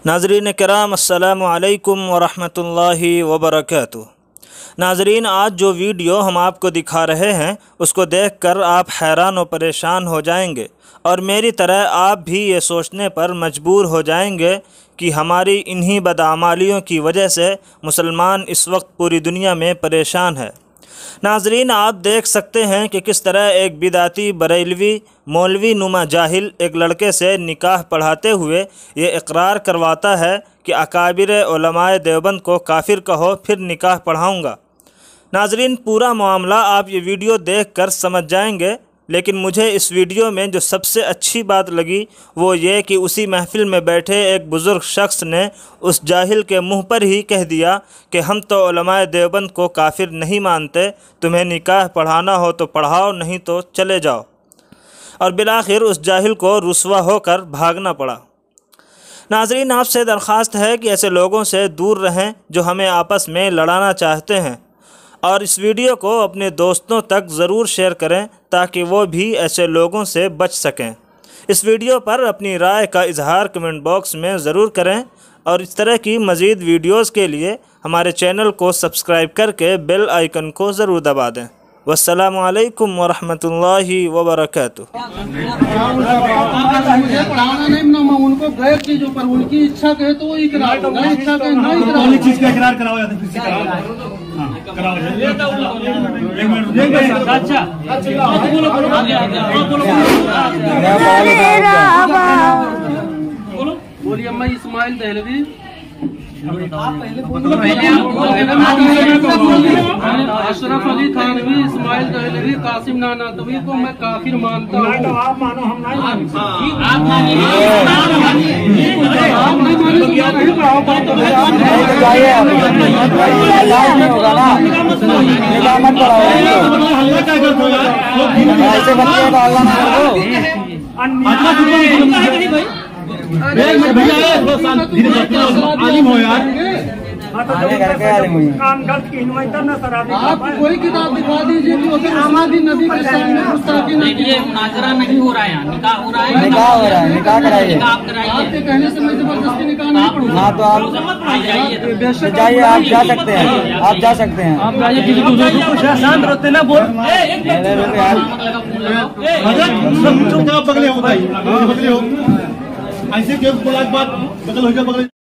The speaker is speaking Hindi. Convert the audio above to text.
नाज़रीन किराम अस्सलामु अलैकुम वरहमतुल्लाहि वबरकातुहू। नाज़रीन, आज जो वीडियो हम आपको दिखा रहे हैं उसको देखकर आप हैरान व परेशान हो जाएंगे और मेरी तरह आप भी ये सोचने पर मजबूर हो जाएंगे कि हमारी इन्हीं बदआमालियों की वजह से मुसलमान इस वक्त पूरी दुनिया में परेशान है। नाज़रीन, आप देख सकते हैं कि किस तरह एक बिदाती बरेलवी मौलवी नुमा जाहिल एक लड़के से निकाह पढ़ाते हुए ये इकरार करवाता है कि अकाबिर उलमाए देवबंद को काफिर कहो फिर निकाह पढ़ाऊँगा। नाज़रीन, पूरा मामला आप ये वीडियो देखकर समझ जाएंगे, लेकिन मुझे इस वीडियो में जो सबसे अच्छी बात लगी वो ये कि उसी महफिल में बैठे एक बुज़ुर्ग शख्स ने उस जाहिल के मुंह पर ही कह दिया कि हम तो उलमाए देवबंद को काफिर नहीं मानते, तुम्हें निकाह पढ़ाना हो तो पढ़ाओ, नहीं तो चले जाओ। और बिलाखिर उस जाहिल को रुस्वा होकर भागना पड़ा। नाज़रीन, आपसे दरख्वास्त है कि ऐसे लोगों से दूर रहें जो हमें आपस में लड़ाना चाहते हैं, और इस वीडियो को अपने दोस्तों तक ज़रूर शेयर करें ताकि वो भी ऐसे लोगों से बच सकें। इस वीडियो पर अपनी राय का इजहार कमेंट बॉक्स में ज़रूर करें और इस तरह की मज़ीद वीडियोस के लिए हमारे चैनल को सब्सक्राइब करके बेल आइकन को ज़रूर दबा दें। वस्सलामु अलैकुम वरहमतुल्लाहि वबरकातुहू। उनको गैर चीजों पर उनकी इच्छा कहे तो वो इकरार, नहीं इच्छा कहे नहीं इकरार। चीज का इकरार कराओ या किसी कराओ। बोलिए अम्मा इस्माइल दहलवी, अशरफ अली थानवी, इस्माइल दहलवी, कासिम नानातवी को मैं काफिर मानता हूँ। आप मानो, हम आलिम हो यार, आप कोई किताब दिखा दीजिए कि आमादी नबी के सामने गुस्ताखी नहीं। ये मुनाजरा नहीं हो रहा है, निकाह हो रहा है, निकाह हो रहा है, निकाह कराइए। आपके कहने से मैं जबरदस्ती निकाह नहीं पढ़ूंगा। हाँ तो आप जाइए, आप जा सकते हैं, आप जा सकते हैं, आप जाइए। शांत रहते ना, बोल ऐसे क्यों बात बगल हो गया बगल।